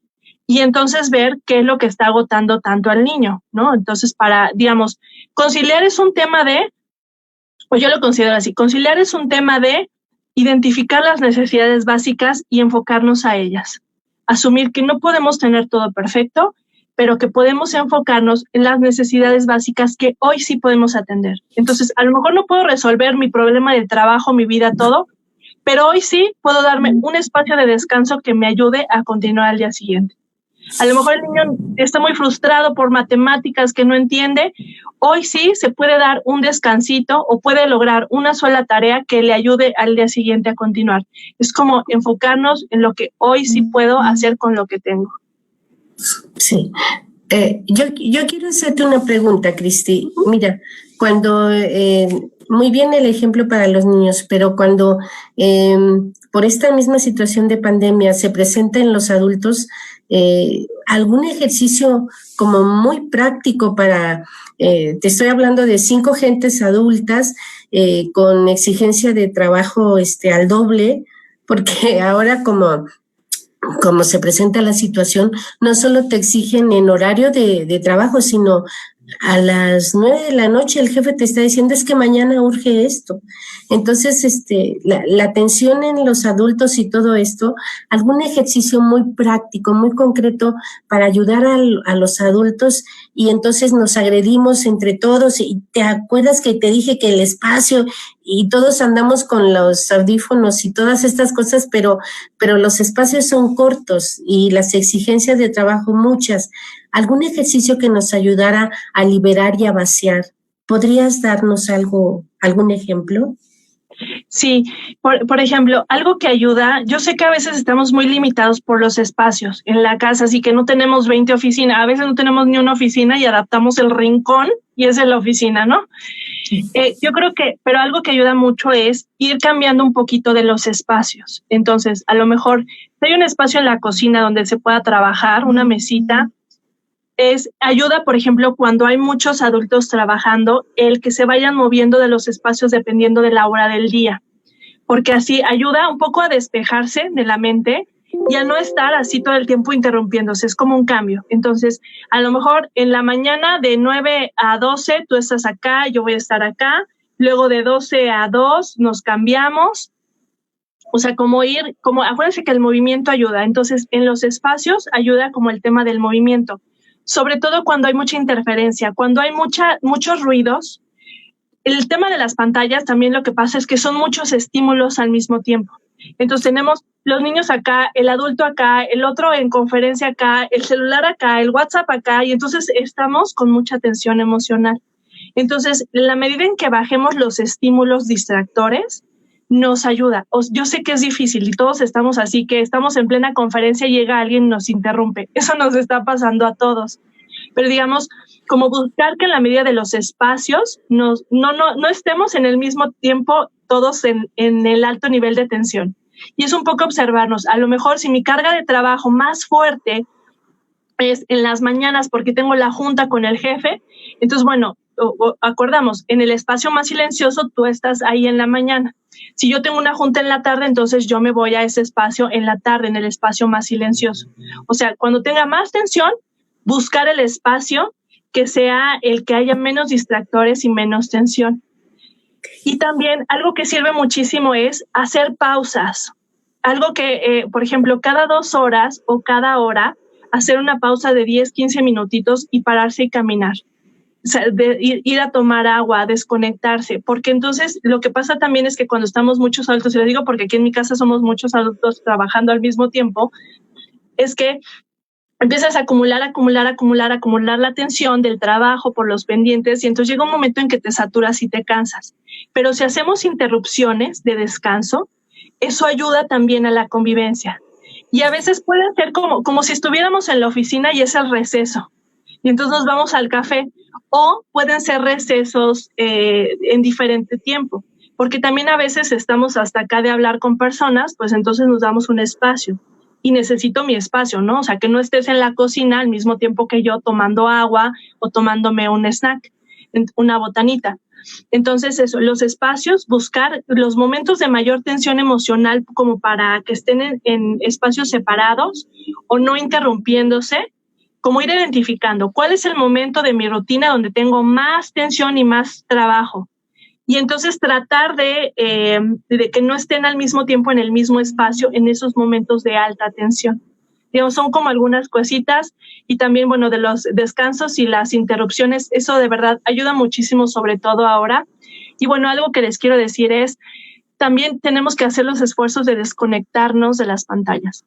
y entonces ver qué es lo que está agotando tanto al niño, ¿no? Entonces, digamos, conciliar es un tema de, pues yo lo considero así, conciliar es un tema de identificar las necesidades básicas y enfocarnos a ellas. Asumir que no podemos tener todo perfecto, pero que podemos enfocarnos en las necesidades básicas que hoy sí podemos atender. Entonces, a lo mejor no puedo resolver mi problema del trabajo, mi vida, todo, pero hoy sí puedo darme un espacio de descanso que me ayude a continuar al día siguiente. A lo mejor el niño está muy frustrado por matemáticas que no entiende. Hoy sí se puede dar un descansito o puede lograr una sola tarea que le ayude al día siguiente a continuar. Es como enfocarnos en lo que hoy sí puedo hacer con lo que tengo. Sí. Yo quiero hacerte una pregunta, Cristi. Mira, cuando, muy bien el ejemplo para los niños, pero cuando por esta misma situación de pandemia se presenta en los adultos, algún ejercicio como muy práctico para, te estoy hablando de 5 gentes adultas con exigencia de trabajo al doble, porque ahora como se presenta la situación, no solo te exigen en horario de trabajo, sino a las 9 de la noche el jefe te está diciendo es que mañana urge esto. Entonces, la atención en los adultos y todo esto, algún ejercicio muy práctico, muy concreto para ayudar a los adultos y entonces nos agredimos entre todos y te acuerdas que te dije que el espacio y todos andamos con los audífonos y todas estas cosas, pero los espacios son cortos y las exigencias de trabajo muchas. ¿Algún ejercicio que nos ayudara a liberar y a vaciar? ¿Podrías darnos algún ejemplo? Sí, por ejemplo, algo que ayuda, yo sé que a veces estamos muy limitados por los espacios en la casa, así que no tenemos 20 oficinas, a veces no tenemos ni una oficina y adaptamos el rincón y esa es la oficina, ¿no? Yo creo que, pero algo que ayuda mucho es ir cambiando un poquito de los espacios. Entonces, a lo mejor, si hay un espacio en la cocina donde se pueda trabajar, una mesita, ayuda, por ejemplo, cuando hay muchos adultos trabajando, el que se vayan moviendo de los espacios dependiendo de la hora del día, porque así ayuda un poco a despejarse de la mente y a no estar así todo el tiempo interrumpiéndose, es como un cambio. Entonces, a lo mejor en la mañana de 9 a 12 tú estás acá, yo voy a estar acá, luego de 12 a 2 nos cambiamos, o sea, acuérdense que el movimiento ayuda, entonces en los espacios ayuda como el tema del movimiento. Sobre todo cuando hay mucha interferencia, cuando hay muchos ruidos. El tema de las pantallas también lo que pasa es que son muchos estímulos al mismo tiempo. Entonces tenemos los niños acá, el adulto acá, el otro en conferencia acá, el celular acá, el WhatsApp acá, y entonces estamos con mucha tensión emocional. Entonces, la medida en que bajemos los estímulos distractores, nos ayuda. Yo sé que es difícil y todos estamos así, que estamos en plena conferencia y llega alguien y nos interrumpe. Eso nos está pasando a todos. Pero digamos, como buscar que en la medida de los espacios no estemos en el mismo tiempo todos en el alto nivel de tensión. Y es un poco observarnos. A lo mejor si mi carga de trabajo más fuerte es en las mañanas porque tengo la junta con el jefe, entonces, bueno, acordamos, en el espacio más silencioso tú estás ahí en la mañana. Si yo tengo una junta en la tarde, entonces yo me voy a ese espacio en la tarde, en el espacio más silencioso. O sea, cuando tenga más tensión, buscar el espacio que sea el que haya menos distractores y menos tensión. Y también algo que sirve muchísimo es hacer pausas. Algo que, por ejemplo, cada 2 horas o cada hora, hacer una pausa de 10, 15 minutitos y pararse y caminar. O sea, ir a tomar agua, desconectarse, porque entonces lo que pasa también es que cuando estamos muchos adultos, y lo digo porque aquí en mi casa somos muchos adultos trabajando al mismo tiempo, es que empiezas a acumular la tensión del trabajo por los pendientes y entonces llega un momento en que te saturas y te cansas. Pero si hacemos interrupciones de descanso, eso ayuda también a la convivencia. Y a veces puede ser como si estuviéramos en la oficina y es el receso. Y entonces nos vamos al café. O pueden ser recesos en diferente tiempo. Porque también a veces estamos hasta acá de hablar con personas, pues entonces nos damos un espacio. Y necesito mi espacio, ¿no? O sea, que no estés en la cocina al mismo tiempo que yo tomando agua o tomándome un snack, una botanita. Entonces eso, los espacios, buscar los momentos de mayor tensión emocional como para que estén en espacios separados o no interrumpiéndose, como ir identificando cuál es el momento de mi rutina donde tengo más tensión y más trabajo. Y entonces tratar de que no estén al mismo tiempo en el mismo espacio en esos momentos de alta tensión. Digamos, son como algunas cositas y también, bueno, de los descansos y las interrupciones, eso de verdad ayuda muchísimo, sobre todo ahora. Y bueno, algo que les quiero decir es, también tenemos que hacer los esfuerzos de desconectarnos de las pantallas.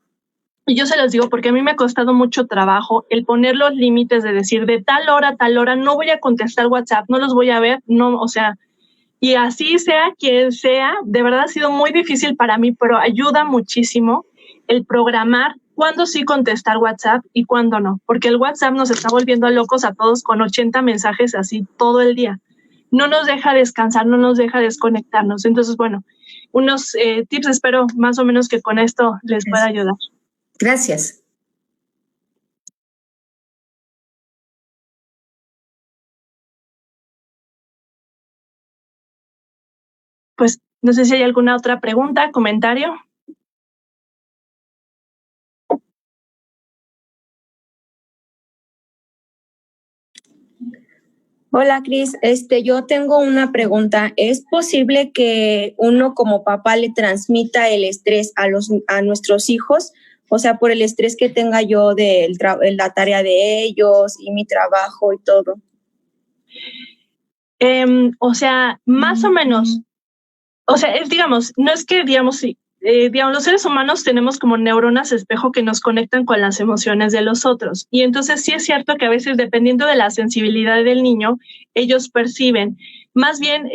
Y yo se los digo porque a mí me ha costado mucho trabajo el poner los límites de decir de tal hora a tal hora no voy a contestar WhatsApp, no los voy a ver, no, o sea, y así sea quien sea, de verdad ha sido muy difícil para mí, pero ayuda muchísimo el programar cuándo sí contestar WhatsApp y cuándo no, porque el WhatsApp nos está volviendo locos a todos con 80 mensajes así todo el día. No nos deja descansar, no nos deja desconectarnos. Entonces, bueno, unos tips, espero más o menos que con esto les pueda ayudar. Gracias. Pues no sé si hay alguna otra pregunta, comentario. Hola, Cris. Yo tengo una pregunta. ¿Es posible que uno como papá le transmita el estrés a nuestros hijos? O sea, por el estrés que tenga yo de la tarea de ellos y mi trabajo y todo. O sea, más o menos. O sea, digamos, no es que, digamos, los seres humanos tenemos como neuronas espejo que nos conectan con las emociones de los otros. Y entonces sí es cierto que a veces, dependiendo de la sensibilidad del niño, ellos perciben. Más bien,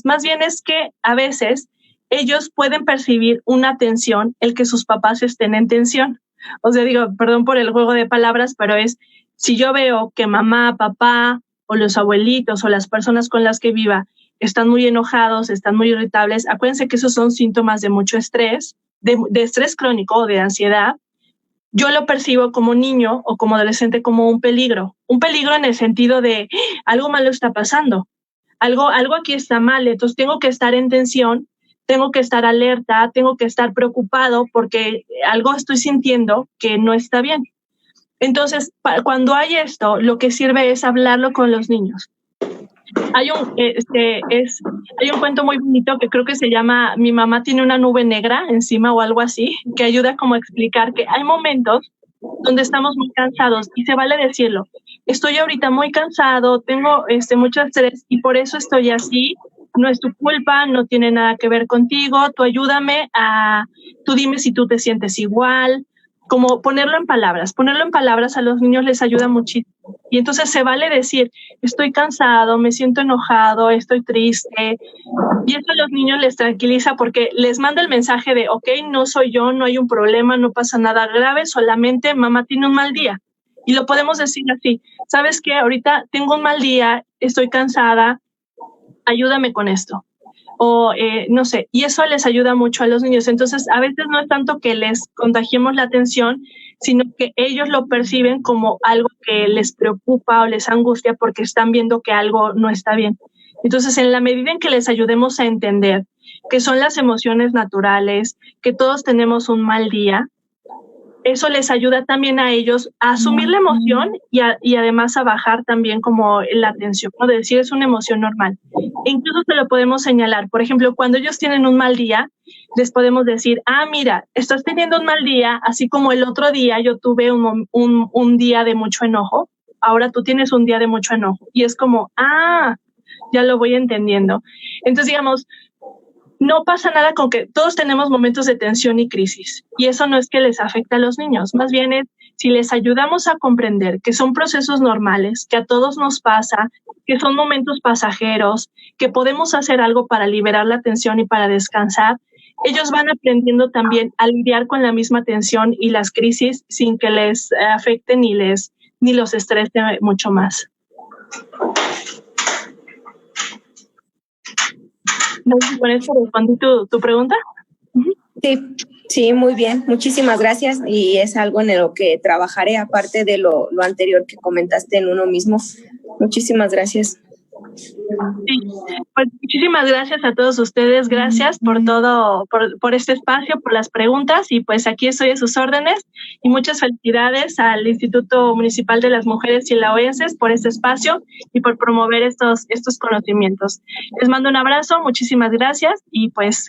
más bien es que a veces ellos pueden percibir una tensión, el que sus papás estén en tensión. O sea, digo, perdón por el juego de palabras, pero es, si yo veo que mamá, papá o los abuelitos o las personas con las que viva están muy enojados, están muy irritables, acuérdense que esos son síntomas de mucho estrés, de estrés crónico o de ansiedad. Yo lo percibo como niño o como adolescente como un peligro en el sentido de algo malo está pasando, algo aquí está mal, entonces tengo que estar en tensión, tengo que estar alerta, tengo que estar preocupado porque algo estoy sintiendo que no está bien. Entonces, cuando hay esto, lo que sirve es hablarlo con los niños. Hay un cuento muy bonito que creo que se llama Mi mamá tiene una nube negra encima o algo así, que ayuda como a explicar que hay momentos donde estamos muy cansados y se vale decirlo. Estoy ahorita muy cansado, tengo mucho estrés y por eso estoy así. No es tu culpa, no tiene nada que ver contigo. Tú ayúdame tú dime si tú te sientes igual. Como ponerlo en palabras a los niños les ayuda muchísimo. Y entonces se vale decir, estoy cansado, me siento enojado, estoy triste. Y eso a los niños les tranquiliza porque les manda el mensaje de, ok, no soy yo, no hay un problema, no pasa nada grave, solamente mamá tiene un mal día. Y lo podemos decir así, ¿sabes qué? Ahorita tengo un mal día, estoy cansada, ayúdame con esto. O no sé, y eso les ayuda mucho a los niños. Entonces, a veces no es tanto que les contagiemos la atención, sino que ellos lo perciben como algo que les preocupa o les angustia porque están viendo que algo no está bien. Entonces, en la medida en que les ayudemos a entender que son las emociones naturales, que todos tenemos un mal día, eso les ayuda también a ellos a asumir la emoción y además a bajar también como la tensión, ¿no? De decir, es una emoción normal. E incluso se lo podemos señalar. Por ejemplo, cuando ellos tienen un mal día, les podemos decir, mira, estás teniendo un mal día, así como el otro día yo tuve un día de mucho enojo, ahora tú tienes un día de mucho enojo. Y es como, ya lo voy entendiendo. Entonces, digamos, no pasa nada con que todos tenemos momentos de tensión y crisis, y eso no es que les afecte a los niños, más bien es si les ayudamos a comprender que son procesos normales, que a todos nos pasa, que son momentos pasajeros, que podemos hacer algo para liberar la tensión y para descansar, ellos van aprendiendo también a lidiar con la misma tensión y las crisis sin que les afecte ni los estrese mucho más. ¿No? ¿Con eso respondí tu pregunta? Sí, muy bien. Muchísimas gracias. Y es algo en lo que trabajaré, aparte de lo anterior que comentaste en uno mismo. Muchísimas gracias. Sí, pues muchísimas gracias a todos ustedes, gracias por todo, por este espacio, por las preguntas, y pues aquí estoy a sus órdenes, y muchas felicidades al Instituto Municipal de las Mujeres Chilaoenses por este espacio y por promover estos conocimientos. Les mando un abrazo, muchísimas gracias, y pues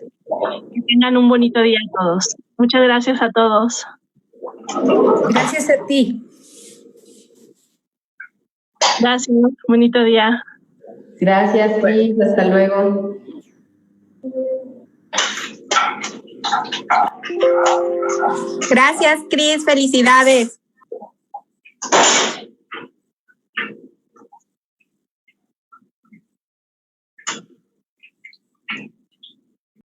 que tengan un bonito día a todos. Muchas gracias a todos. Gracias a ti. Gracias, bonito día. Gracias, Cris, hasta luego. Gracias, Cris, felicidades.